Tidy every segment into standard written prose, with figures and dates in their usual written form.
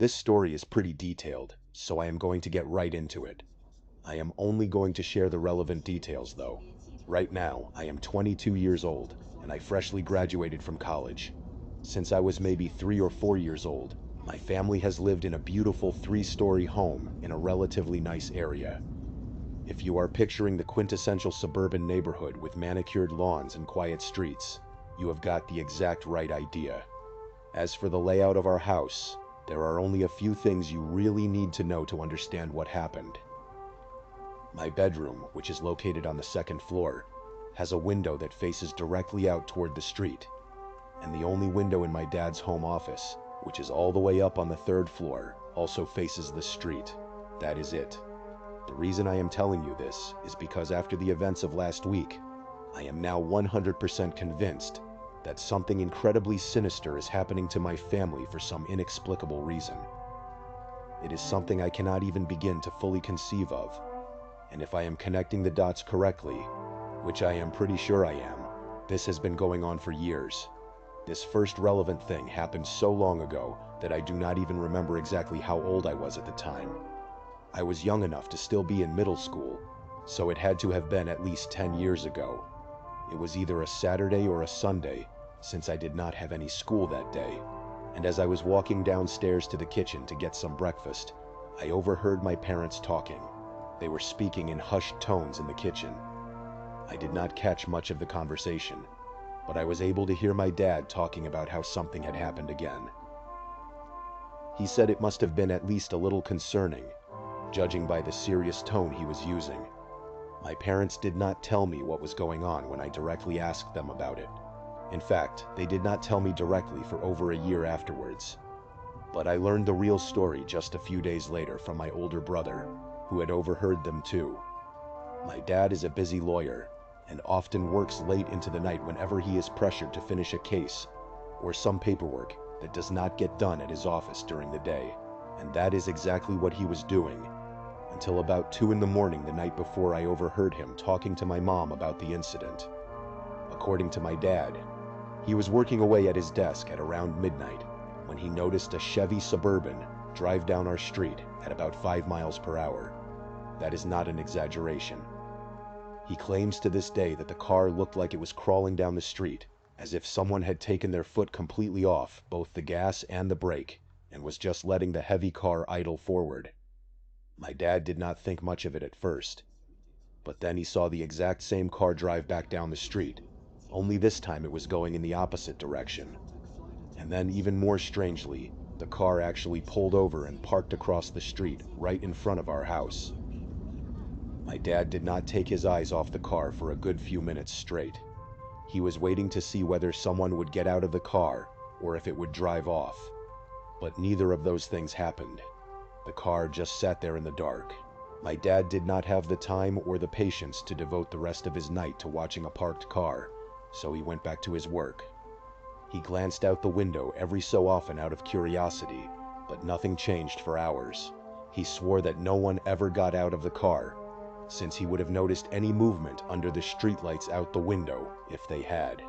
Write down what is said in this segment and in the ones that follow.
This story is pretty detailed, so I am going to get right into it. I am only going to share the relevant details though. Right now, I am 22 years old, and I freshly graduated from college. Since I was maybe 3 or 4 years old, my family has lived in a beautiful 3-story home in a relatively nice area. If you are picturing the quintessential suburban neighborhood with manicured lawns and quiet streets, you have got the exact right idea. As for the layout of our house, there are only a few things you really need to know to understand what happened. My bedroom, which is located on the second floor, has a window that faces directly out toward the street, and the only window in my dad's home office, which is all the way up on the third floor, also faces the street. That is it. The reason I am telling you this is because after the events of last week, I am now 100% convinced that something incredibly sinister is happening to my family for some inexplicable reason. It is something I cannot even begin to fully conceive of, and if I am connecting the dots correctly, which I am pretty sure I am, this has been going on for years. This first relevant thing happened so long ago that I do not even remember exactly how old I was at the time. I was young enough to still be in middle school, so it had to have been at least 10 years ago. It was either a Saturday or a Sunday, since I did not have any school that day, and as I was walking downstairs to the kitchen to get some breakfast, I overheard my parents talking. They were speaking in hushed tones in the kitchen. I did not catch much of the conversation, but I was able to hear my dad talking about how something had happened again. He said it must have been at least a little concerning, judging by the serious tone he was using. My parents did not tell me what was going on when I directly asked them about it. In fact, they did not tell me directly for over a year afterwards. But I learned the real story just a few days later from my older brother, who had overheard them too. My dad is a busy lawyer, and often works late into the night whenever he is pressured to finish a case, or some paperwork that does not get done at his office during the day. And that is exactly what he was doing, until about 2 in the morning the night before I overheard him talking to my mom about the incident. According to my dad, he was working away at his desk at around midnight when he noticed a Chevy Suburban drive down our street at about 5 miles per hour. That is not an exaggeration. He claims to this day that the car looked like it was crawling down the street, as if someone had taken their foot completely off both the gas and the brake, and was just letting the heavy car idle forward. My dad did not think much of it at first, but then he saw the exact same car drive back down the street, only this time it was going in the opposite direction. And then, even more strangely, the car actually pulled over and parked across the street right in front of our house. My dad did not take his eyes off the car for a good few minutes straight. He was waiting to see whether someone would get out of the car or if it would drive off. But neither of those things happened. The car just sat there in the dark. My dad did not have the time or the patience to devote the rest of his night to watching a parked car, so he went back to his work. He glanced out the window every so often out of curiosity, but nothing changed for hours. He swore that no one ever got out of the car, since he would have noticed any movement under the streetlights out the window if they had.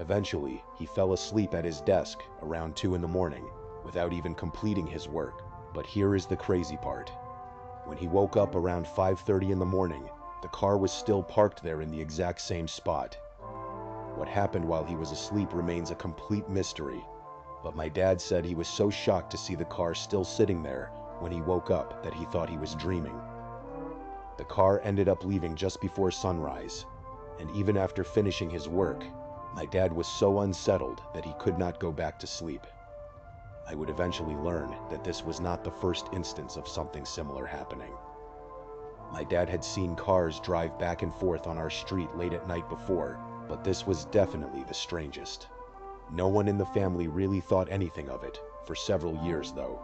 Eventually, he fell asleep at his desk around 2 in the morning without even completing his work. But here is the crazy part. When he woke up around 5:30 in the morning, the car was still parked there in the exact same spot. What happened while he was asleep remains a complete mystery, but my dad said he was so shocked to see the car still sitting there when he woke up that he thought he was dreaming. The car ended up leaving just before sunrise, and even after finishing his work, my dad was so unsettled that he could not go back to sleep. I would eventually learn that this was not the first instance of something similar happening. My dad had seen cars drive back and forth on our street late at night before, but this was definitely the strangest. No one in the family really thought anything of it, for several years though.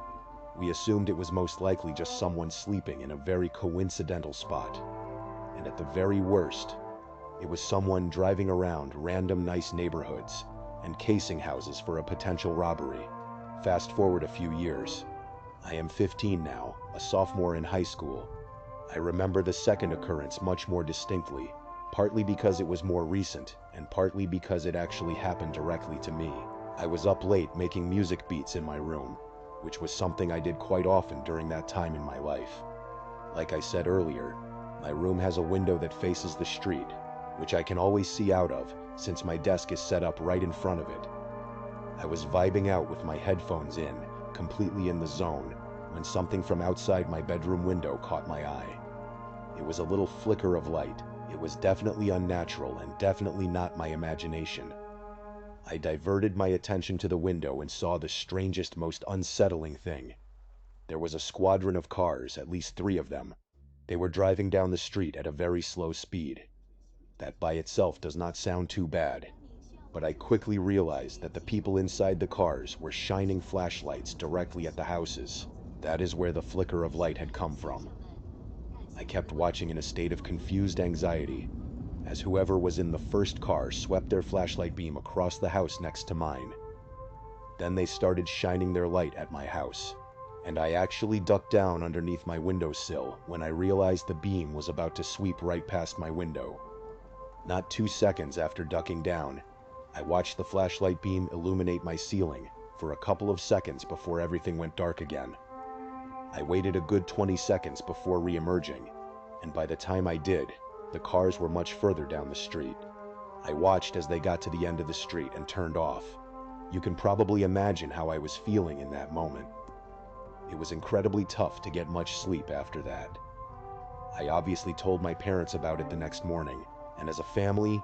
We assumed it was most likely just someone sleeping in a very coincidental spot. And at the very worst, it was someone driving around random nice neighborhoods and casing houses for a potential robbery. Fast forward a few years. I am 15 now, a sophomore in high school. I remember the second occurrence much more distinctly, partly because it was more recent, and partly because it actually happened directly to me. I was up late making music beats in my room. which was something I did quite often during that time in my life. Like I said earlier, my room has a window that faces the street, which I can always see out of since my desk is set up right in front of it. I was vibing out with my headphones in, completely in the zone, when something from outside my bedroom window caught my eye. It was a little flicker of light. It was definitely unnatural and definitely not my imagination. I diverted my attention to the window and saw the strangest, most unsettling thing. There was a squadron of cars, at least 3 of them. They were driving down the street at a very slow speed. That by itself does not sound too bad, but I quickly realized that the people inside the cars were shining flashlights directly at the houses. That is where the flicker of light had come from. I kept watching in a state of confused anxiety, as whoever was in the first car swept their flashlight beam across the house next to mine. Then they started shining their light at my house, and I actually ducked down underneath my windowsill when I realized the beam was about to sweep right past my window. Not 2 seconds after ducking down, I watched the flashlight beam illuminate my ceiling for a couple of seconds before everything went dark again. I waited a good 20 seconds before re-emerging, and by the time I did, the cars were much further down the street. I watched as they got to the end of the street and turned off. You can probably imagine how I was feeling in that moment. It was incredibly tough to get much sleep after that. I obviously told my parents about it the next morning, and as a family,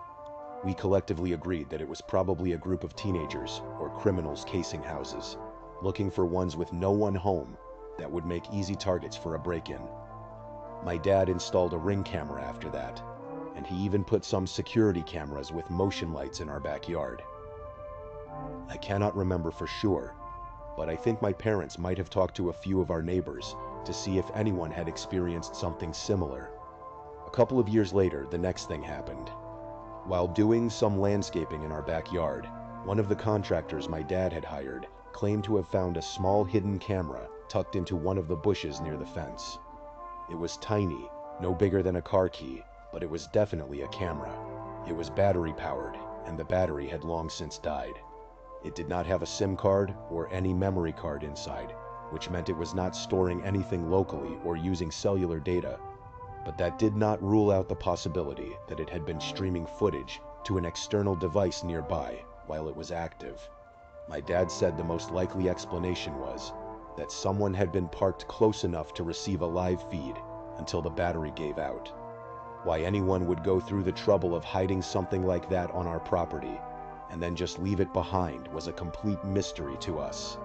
we collectively agreed that it was probably a group of teenagers or criminals casing houses, looking for ones with no one home that would make easy targets for a break-in. My dad installed a Ring camera after that, and he even put some security cameras with motion lights in our backyard. I cannot remember for sure, but I think my parents might have talked to a few of our neighbors to see if anyone had experienced something similar. A couple of years later, the next thing happened. While doing some landscaping in our backyard, one of the contractors my dad had hired claimed to have found a small hidden camera tucked into one of the bushes near the fence. It was tiny, no bigger than a car key, but it was definitely a camera. It was battery-powered, and the battery had long since died. It did not have a SIM card or any memory card inside, which meant it was not storing anything locally or using cellular data, but that did not rule out the possibility that it had been streaming footage to an external device nearby while it was active. My dad said the most likely explanation was that someone had been parked close enough to receive a live feed until the battery gave out. Why anyone would go through the trouble of hiding something like that on our property and then just leave it behind was a complete mystery to us.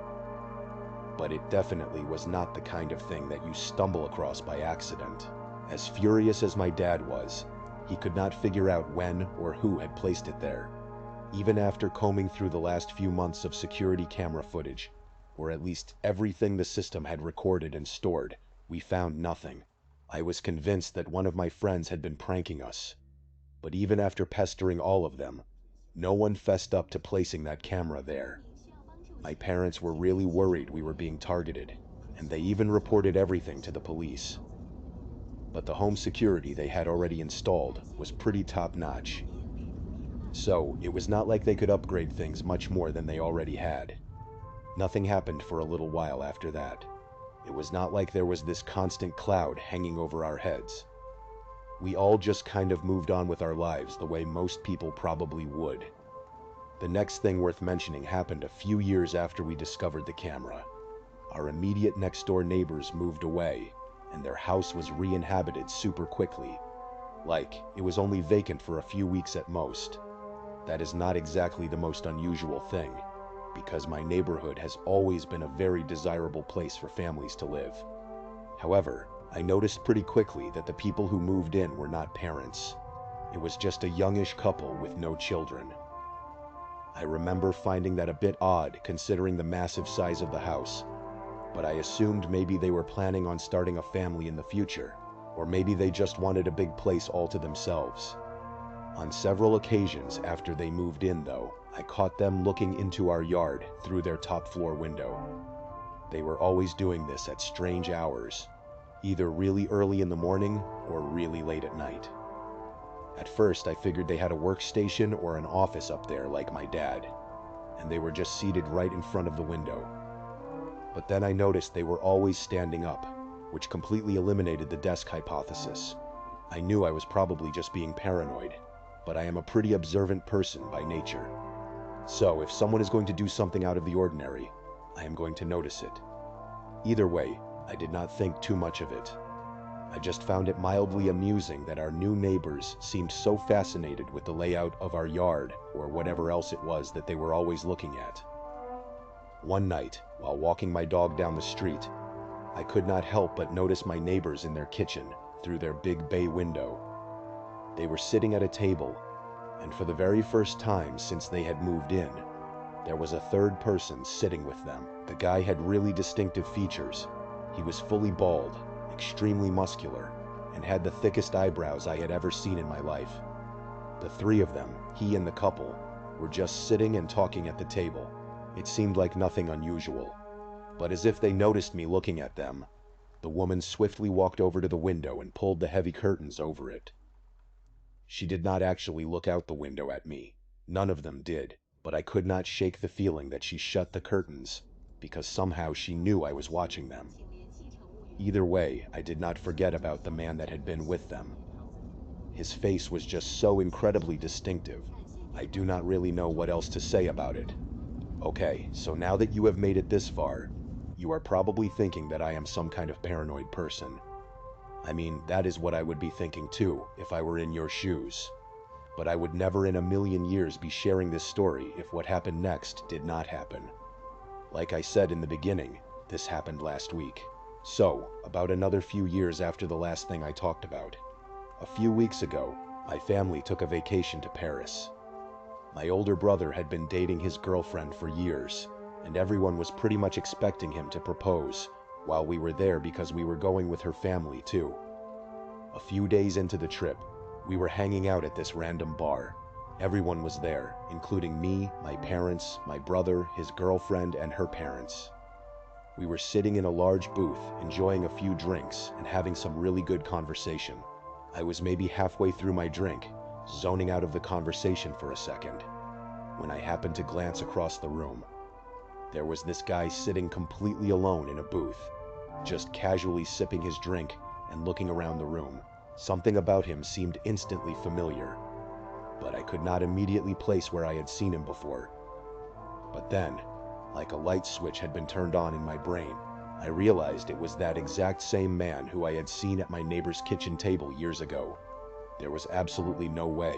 But it definitely was not the kind of thing that you stumble across by accident. As furious as my dad was, he could not figure out when or who had placed it there. Even after combing through the last few months of security camera footage, or at least everything the system had recorded and stored, we found nothing. I was convinced that one of my friends had been pranking us. But even after pestering all of them, no one fessed up to placing that camera there. My parents were really worried we were being targeted, and they even reported everything to the police. But the home security they had already installed was pretty top-notch. So it was not like they could upgrade things much more than they already had. Nothing happened for a little while after that. It was not like there was this constant cloud hanging over our heads. We all just kind of moved on with our lives the way most people probably would. The next thing worth mentioning happened a few years after we discovered the camera. Our immediate next-door neighbors moved away, and their house was re-inhabited super quickly. Like, it was only vacant for a few weeks at most. That is not exactly the most unusual thing, because my neighborhood has always been a very desirable place for families to live. However, I noticed pretty quickly that the people who moved in were not parents. It was just a youngish couple with no children. I remember finding that a bit odd considering the massive size of the house, but I assumed maybe they were planning on starting a family in the future, or maybe they just wanted a big place all to themselves. On several occasions after they moved in, though, I caught them looking into our yard through their top floor window. They were always doing this at strange hours, either really early in the morning or really late at night. At first, I figured they had a workstation or an office up there like my dad, and they were just seated right in front of the window. But then I noticed they were always standing up, which completely eliminated the desk hypothesis. I knew I was probably just being paranoid, but I am a pretty observant person by nature. So if someone is going to do something out of the ordinary, I am going to notice it. Either way, I did not think too much of it. I just found it mildly amusing that our new neighbors seemed so fascinated with the layout of our yard or whatever else it was that they were always looking at. One night, while walking my dog down the street, I could not help but notice my neighbors in their kitchen through their big bay window. They were sitting at a table, and for the very first time since they had moved in, there was a third person sitting with them. The guy had really distinctive features. He was fully bald, extremely muscular, and had the thickest eyebrows I had ever seen in my life. The three of them, he and the couple, were just sitting and talking at the table. It seemed like nothing unusual, but as if they noticed me looking at them, the woman swiftly walked over to the window and pulled the heavy curtains over it. She did not actually look out the window at me. None of them did, but I could not shake the feeling that she shut the curtains, because somehow she knew I was watching them. Either way, I did not forget about the man that had been with them. His face was just so incredibly distinctive. I do not really know what else to say about it. Okay, so now that you have made it this far, you are probably thinking that I am some kind of paranoid person. I mean, that is what I would be thinking too, if I were in your shoes. But I would never in a million years be sharing this story if what happened next did not happen. Like I said in the beginning, this happened last week. So, about another few years after the last thing I talked about, a few weeks ago, my family took a vacation to Paris. My older brother had been dating his girlfriend for years, and everyone was pretty much expecting him to propose while we were there because we were going with her family too. A few days into the trip, we were hanging out at this random bar. Everyone was there, including me, my parents, my brother, his girlfriend, and her parents. We were sitting in a large booth, enjoying a few drinks and having some really good conversation. I was maybe halfway through my drink, zoning out of the conversation for a second, when I happened to glance across the room. There was this guy sitting completely alone in a booth, just casually sipping his drink and looking around the room. Something about him seemed instantly familiar, but I could not immediately place where I had seen him before. But then, like a light switch had been turned on in my brain, I realized it was that exact same man who I had seen at my neighbor's kitchen table years ago. There was absolutely no way.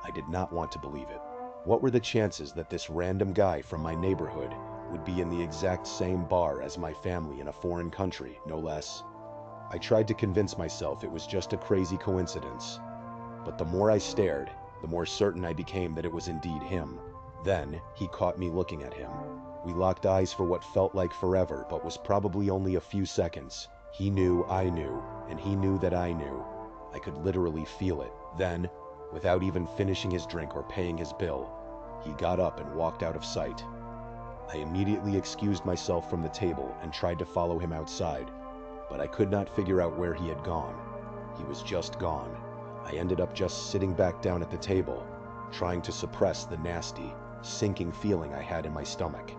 I did not want to believe it. What were the chances that this random guy from my neighborhood would be in the exact same bar as my family in a foreign country, no less? I tried to convince myself it was just a crazy coincidence, but the more I stared, the more certain I became that it was indeed him. Then, he caught me looking at him. We locked eyes for what felt like forever, but was probably only a few seconds. He knew I knew, and he knew that I knew. I could literally feel it. Then, without even finishing his drink or paying his bill, he got up and walked out of sight. I immediately excused myself from the table and tried to follow him outside, but I could not figure out where he had gone. He was just gone. I ended up just sitting back down at the table, trying to suppress the nasty, sinking feeling I had in my stomach.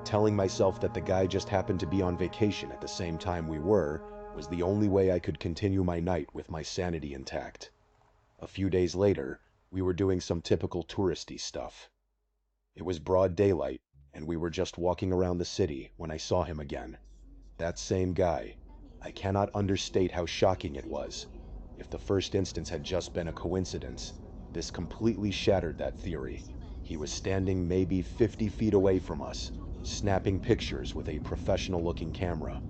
Telling myself that the guy just happened to be on vacation at the same time we were was the only way I could continue my night with my sanity intact. A few days later, we were doing some typical touristy stuff. It was broad daylight, and we were just walking around the city when I saw him again. That same guy. I cannot understate how shocking it was. If the first instance had just been a coincidence, this completely shattered that theory. He was standing maybe 50 feet away from us, snapping pictures with a professional-looking camera.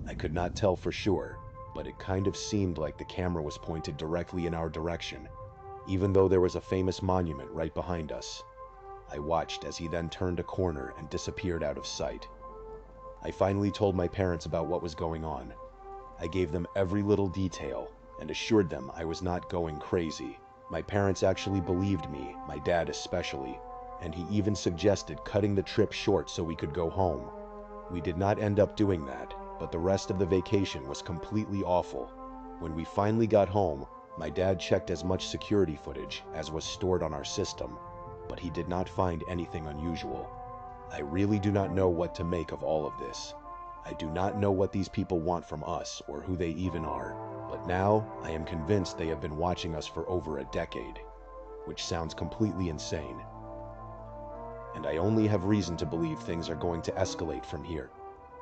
I could not tell for sure, but it kind of seemed like the camera was pointed directly in our direction, even though there was a famous monument right behind us. I watched as he then turned a corner and disappeared out of sight. I finally told my parents about what was going on. I gave them every little detail and assured them I was not going crazy. My parents actually believed me, my dad especially, and he even suggested cutting the trip short so we could go home. We did not end up doing that, but the rest of the vacation was completely awful. When we finally got home, my dad checked as much security footage as was stored on our system, but he did not find anything unusual. I really do not know what to make of all of this. I do not know what these people want from us or who they even are, but now I am convinced they have been watching us for over a decade, which sounds completely insane. And I only have reason to believe things are going to escalate from here.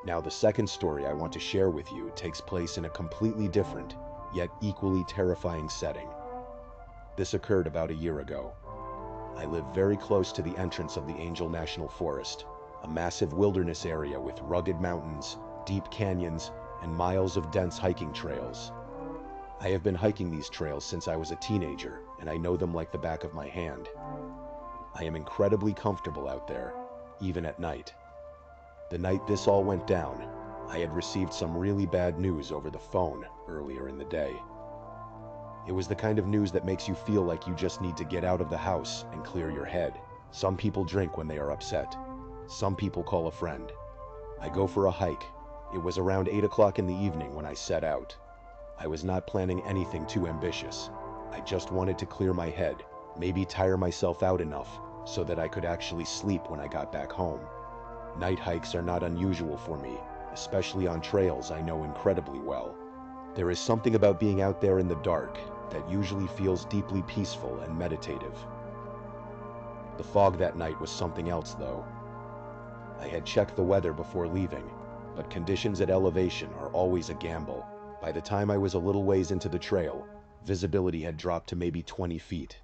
Now, the second story I want to share with you takes place in a completely different, yet equally terrifying setting. This occurred about a year ago. I live very close to the entrance of the Angel National Forest, a massive wilderness area with rugged mountains, deep canyons, and miles of dense hiking trails. I have been hiking these trails since I was a teenager, and I know them like the back of my hand. I am incredibly comfortable out there, even at night. The night this all went down, I had received some really bad news over the phone earlier in the day. It was the kind of news that makes you feel like you just need to get out of the house and clear your head. Some people drink when they are upset. Some people call a friend. I go for a hike. It was around 8 o'clock in the evening when I set out. I was not planning anything too ambitious. I just wanted to clear my head, maybe tire myself out enough so that I could actually sleep when I got back home. Night hikes are not unusual for me, especially on trails I know incredibly well. There is something about being out there in the dark that usually feels deeply peaceful and meditative. The fog that night was something else, though. I had checked the weather before leaving, but conditions at elevation are always a gamble. By the time I was a little ways into the trail, visibility had dropped to maybe 20 feet.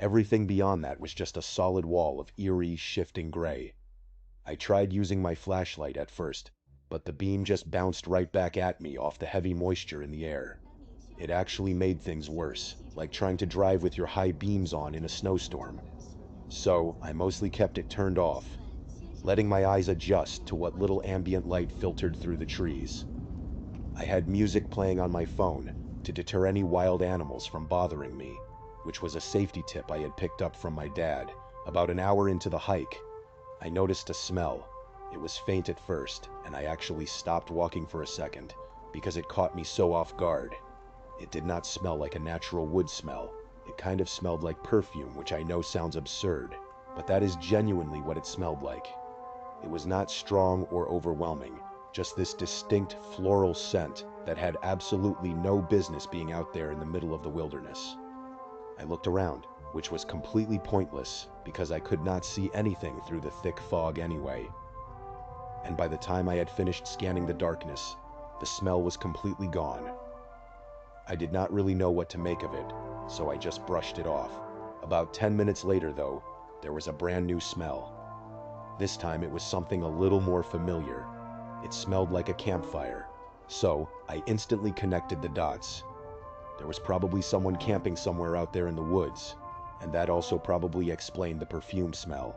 Everything beyond that was just a solid wall of eerie, shifting gray. I tried using my flashlight at first, but the beam just bounced right back at me off the heavy moisture in the air. It actually made things worse, like trying to drive with your high beams on in a snowstorm. So I mostly kept it turned off, letting my eyes adjust to what little ambient light filtered through the trees. I had music playing on my phone to deter any wild animals from bothering me, which was a safety tip I had picked up from my dad. About an hour into the hike, I noticed a smell. It was faint at first, and I actually stopped walking for a second because it caught me so off guard. It did not smell like a natural wood smell. It kind of smelled like perfume, which I know sounds absurd, but that is genuinely what it smelled like. It was not strong or overwhelming, just this distinct floral scent that had absolutely no business being out there in the middle of the wilderness. I looked around, which was completely pointless because I could not see anything through the thick fog anyway. And by the time I had finished scanning the darkness, the smell was completely gone. I did not really know what to make of it, so I just brushed it off. About 10 minutes later, though, there was a brand new smell. This time it was something a little more familiar. It smelled like a campfire, so I instantly connected the dots. There was probably someone camping somewhere out there in the woods, and that also probably explained the perfume smell.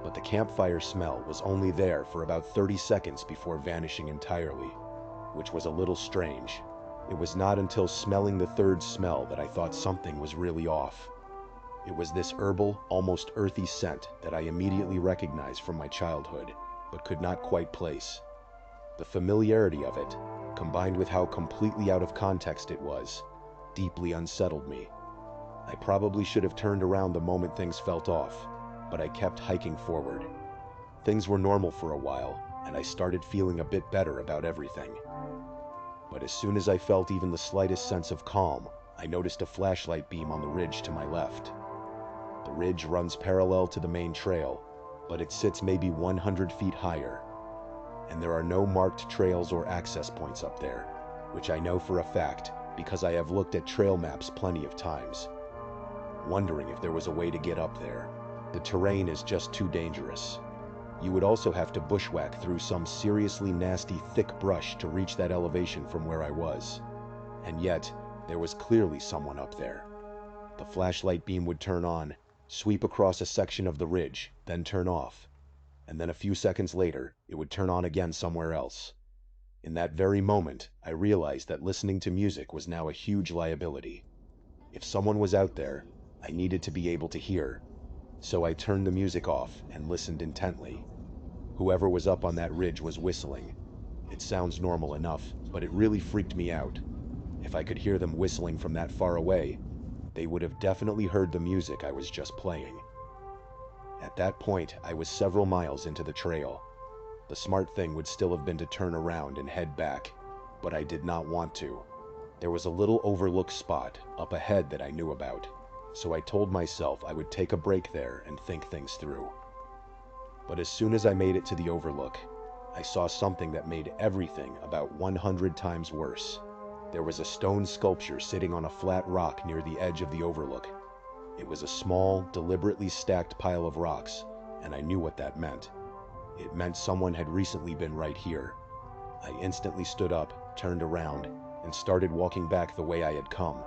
But the campfire smell was only there for about 30 seconds before vanishing entirely, which was a little strange. It was not until smelling the third smell that I thought something was really off. It was this herbal, almost earthy scent that I immediately recognized from my childhood, but could not quite place. The familiarity of it, combined with how completely out of context it was, deeply unsettled me. I probably should have turned around the moment things felt off, but I kept hiking forward. Things were normal for a while, and I started feeling a bit better about everything. But as soon as I felt even the slightest sense of calm, I noticed a flashlight beam on the ridge to my left. The ridge runs parallel to the main trail, but it sits maybe 100 feet higher. And there are no marked trails or access points up there, which I know for a fact because I have looked at trail maps plenty of times, wondering if there was a way to get up there. The terrain is just too dangerous. You would also have to bushwhack through some seriously nasty thick brush to reach that elevation from where I was. And yet, there was clearly someone up there. The flashlight beam would turn on, sweep across a section of the ridge, then turn off. And then a few seconds later, it would turn on again somewhere else. In that very moment, I realized that listening to music was now a huge liability. If someone was out there, I needed to be able to hear. So I turned the music off and listened intently. Whoever was up on that ridge was whistling. It sounds normal enough, but it really freaked me out. If I could hear them whistling from that far away, they would have definitely heard the music I was just playing. At that point, I was several miles into the trail. The smart thing would still have been to turn around and head back, but I did not want to. There was a little overlooked spot up ahead that I knew about, so I told myself I would take a break there and think things through. But as soon as I made it to the overlook, I saw something that made everything about 100 times worse. There was a stone sculpture sitting on a flat rock near the edge of the overlook. It was a small, deliberately stacked pile of rocks, and I knew what that meant. It meant someone had recently been right here. I instantly stood up, turned around, and started walking back the way I had come.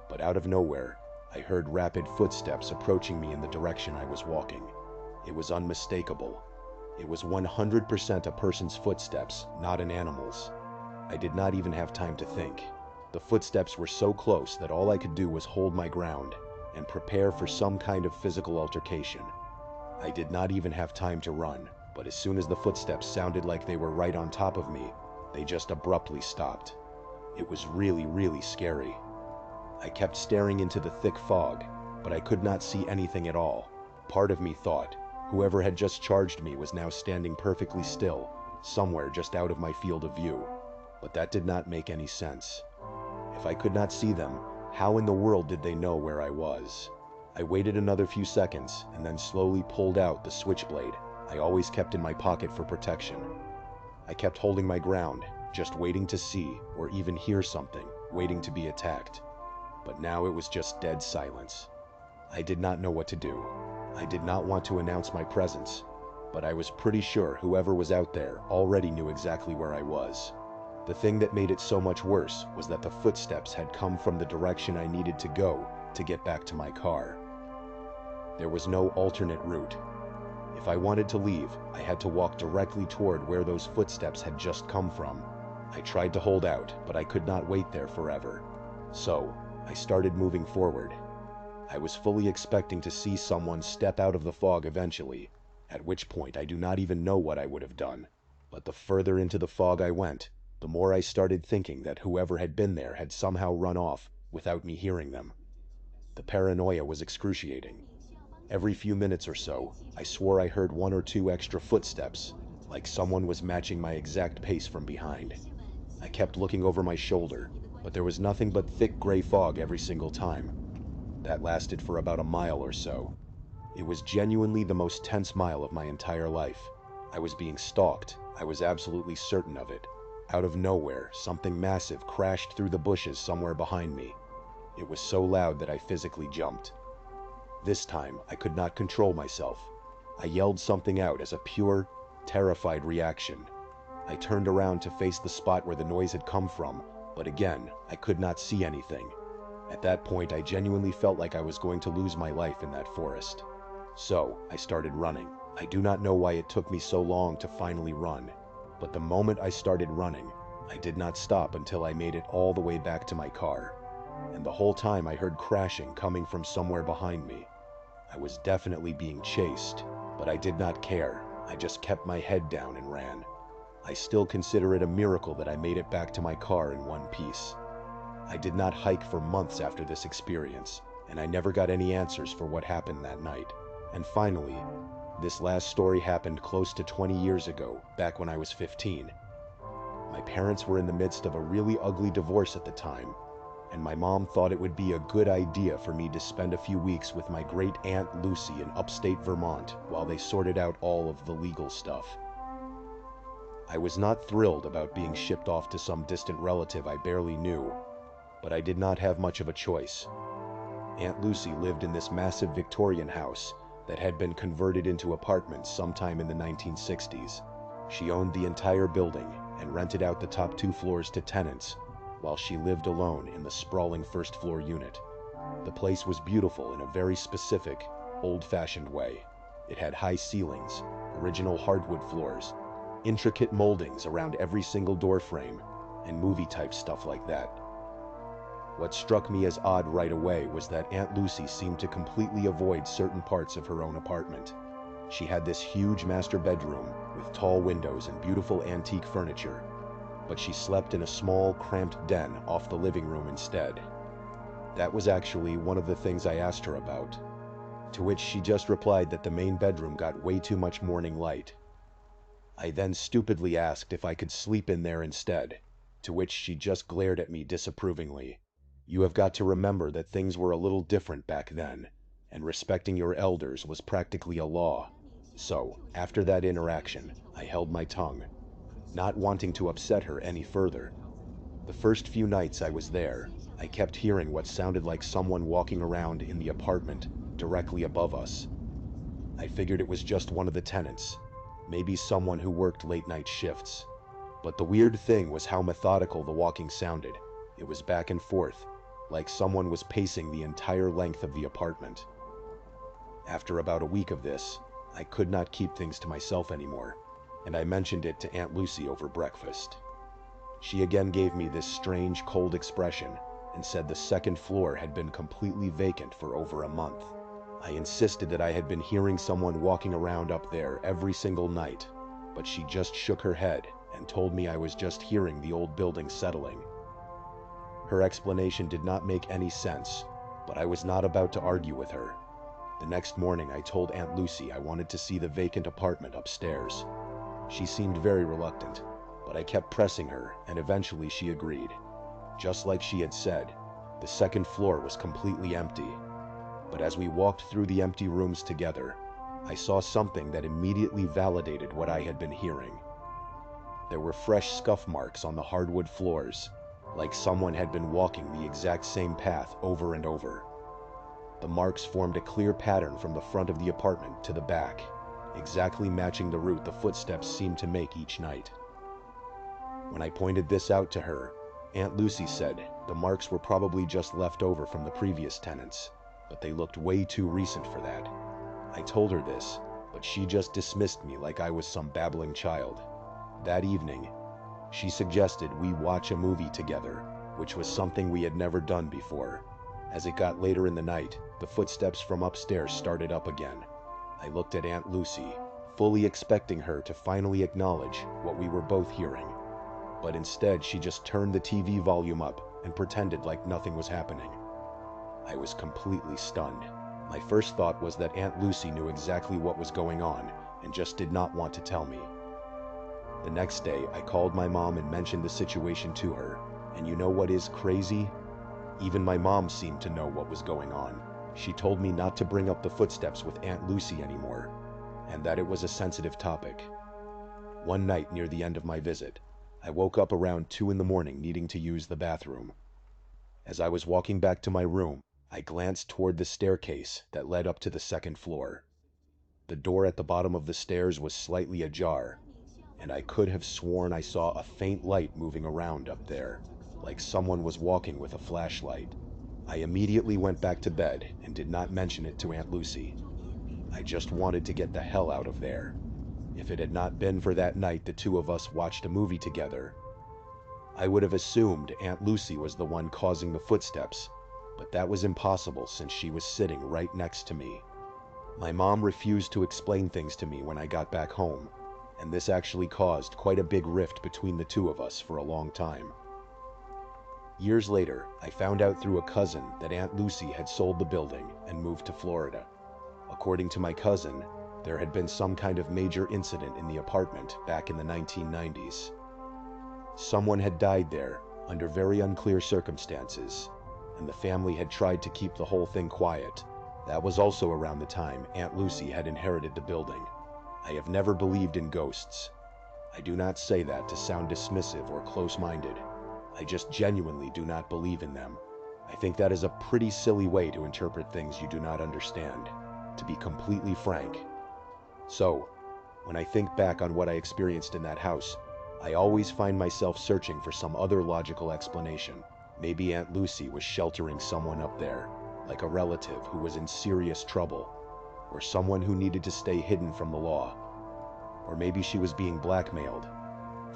But out of nowhere, I heard rapid footsteps approaching me in the direction I was walking. It was unmistakable. It was 100% a person's footsteps, not an animal's. I did not even have time to think. The footsteps were so close that all I could do was hold my ground and prepare for some kind of physical altercation. I did not even have time to run, but as soon as the footsteps sounded like they were right on top of me, they just abruptly stopped. It was really, really scary. I kept staring into the thick fog, but I could not see anything at all. Part of me thought whoever had just charged me was now standing perfectly still, somewhere just out of my field of view. But that did not make any sense. If I could not see them, how in the world did they know where I was? I waited another few seconds and then slowly pulled out the switchblade I always kept in my pocket for protection. I kept holding my ground, just waiting to see or even hear something, waiting to be attacked. But now it was just dead silence. I did not know what to do. I did not want to announce my presence, but I was pretty sure whoever was out there already knew exactly where I was. The thing that made it so much worse was that the footsteps had come from the direction I needed to go to get back to my car. There was no alternate route. If I wanted to leave, I had to walk directly toward where those footsteps had just come from. I tried to hold out, but I could not wait there forever. So, I started moving forward. I was fully expecting to see someone step out of the fog eventually, at which point I do not even know what I would have done. But the further into the fog I went, the more I started thinking that whoever had been there had somehow run off without me hearing them. The paranoia was excruciating. Every few minutes or so, I swore I heard one or two extra footsteps, like someone was matching my exact pace from behind. I kept looking over my shoulder, but there was nothing but thick gray fog every single time. That lasted for about a mile or so. It was genuinely the most tense mile of my entire life. I was being stalked. I was absolutely certain of it. Out of nowhere, something massive crashed through the bushes somewhere behind me. It was so loud that I physically jumped. This time, I could not control myself. I yelled something out as a pure, terrified reaction. I turned around to face the spot where the noise had come from, but again, I could not see anything. At that point, I genuinely felt like I was going to lose my life in that forest. So, I started running. I do not know why it took me so long to finally run, but the moment I started running, I did not stop until I made it all the way back to my car. And the whole time I heard crashing coming from somewhere behind me. I was definitely being chased, but I did not care. I just kept my head down and ran. I still consider it a miracle that I made it back to my car in one piece. I did not hike for months after this experience, and I never got any answers for what happened that night. And finally, this last story happened close to 20 years ago, back when I was 15. My parents were in the midst of a really ugly divorce at the time, and my mom thought it would be a good idea for me to spend a few weeks with my great aunt Lucy in upstate Vermont while they sorted out all of the legal stuff. I was not thrilled about being shipped off to some distant relative I barely knew, but I did not have much of a choice. Aunt Lucy lived in this massive Victorian house that had been converted into apartments sometime in the 1960s. She owned the entire building and rented out the top 2 floors to tenants, while she lived alone in the sprawling first-floor unit. The place was beautiful in a very specific, old-fashioned way. It had high ceilings, original hardwood floors, intricate moldings around every single door frame, and movie-type stuff like that. What struck me as odd right away was that Aunt Lucy seemed to completely avoid certain parts of her own apartment. She had this huge master bedroom with tall windows and beautiful antique furniture, but she slept in a small, cramped den off the living room instead. That was actually one of the things I asked her about. to which she just replied that the main bedroom got way too much morning light. I then stupidly asked if I could sleep in there instead, to which she just glared at me disapprovingly. You have got to remember that things were a little different back then, and respecting your elders was practically a law. So, after that interaction, I held my tongue, not wanting to upset her any further. The first few nights I was there, I kept hearing what sounded like someone walking around in the apartment directly above us. I figured it was just one of the tenants, maybe someone who worked late-night shifts. But the weird thing was how methodical the walking sounded. It was back and forth, like someone was pacing the entire length of the apartment. After about a week of this, I could not keep things to myself anymore, and I mentioned it to Aunt Lucy over breakfast. She again gave me this strange, cold expression and said the second floor had been completely vacant for over a month. I insisted that I had been hearing someone walking around up there every single night, but she just shook her head and told me I was just hearing the old building settling. Her explanation did not make any sense, but I was not about to argue with her. The next morning I told Aunt Lucy I wanted to see the vacant apartment upstairs. She seemed very reluctant, but I kept pressing her, and eventually she agreed. Just like she had said, the second floor was completely empty. But as we walked through the empty rooms together, I saw something that immediately validated what I had been hearing. There were fresh scuff marks on the hardwood floors, like someone had been walking the exact same path over and over. The marks formed a clear pattern from the front of the apartment to the back, exactly matching the route the footsteps seemed to make each night. When I pointed this out to her, Aunt Lucy said the marks were probably just left over from the previous tenants, but they looked way too recent for that. I told her this, but she just dismissed me like I was some babbling child. That evening, she suggested we watch a movie together, which was something we had never done before. As it got later in the night, the footsteps from upstairs started up again. I looked at Aunt Lucy, fully expecting her to finally acknowledge what we were both hearing. But instead, she just turned the TV volume up and pretended like nothing was happening. I was completely stunned. My first thought was that Aunt Lucy knew exactly what was going on and just did not want to tell me. The next day, I called my mom and mentioned the situation to her, and you know what is crazy? Even my mom seemed to know what was going on. She told me not to bring up the footsteps with Aunt Lucy anymore, and that it was a sensitive topic. One night near the end of my visit, I woke up around 2 in the morning needing to use the bathroom. As I was walking back to my room, I glanced toward the staircase that led up to the second floor. The door at the bottom of the stairs was slightly ajar, and I could have sworn I saw a faint light moving around up there, like someone was walking with a flashlight. I immediately went back to bed and did not mention it to Aunt Lucy. I just wanted to get the hell out of there. If it had not been for that night the two of us watched a movie together, I would have assumed Aunt Lucy was the one causing the footsteps, but that was impossible since she was sitting right next to me. My mom refused to explain things to me when I got back home, and this actually caused quite a big rift between the two of us for a long time. Years later, I found out through a cousin that Aunt Lucy had sold the building and moved to Florida. According to my cousin, there had been some kind of major incident in the apartment back in the 1990s. Someone had died there under very unclear circumstances, and the family had tried to keep the whole thing quiet. That was also around the time Aunt Lucy had inherited the building. I have never believed in ghosts. I do not say that to sound dismissive or close-minded. I just genuinely do not believe in them. I think that is a pretty silly way to interpret things you do not understand, to be completely frank. So, when I think back on what I experienced in that house, I always find myself searching for some other logical explanation. Maybe Aunt Lucy was sheltering someone up there, like a relative who was in serious trouble, or someone who needed to stay hidden from the law. Or maybe she was being blackmailed,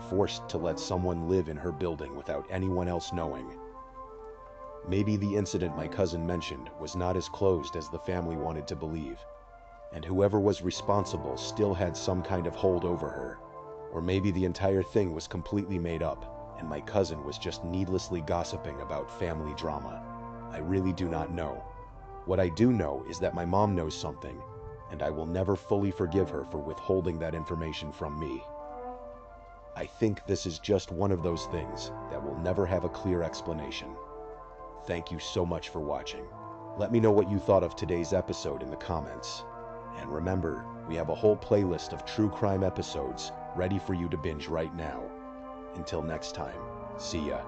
forced to let someone live in her building without anyone else knowing. Maybe the incident my cousin mentioned was not as closed as the family wanted to believe, and whoever was responsible still had some kind of hold over her. Or maybe the entire thing was completely made up, and my cousin was just needlessly gossiping about family drama. I really do not know. What I do know is that my mom knows something, and I will never fully forgive her for withholding that information from me. I think this is just one of those things that will never have a clear explanation. Thank you so much for watching. Let me know what you thought of today's episode in the comments. And remember, we have a whole playlist of true crime episodes ready for you to binge right now. Until next time, see ya.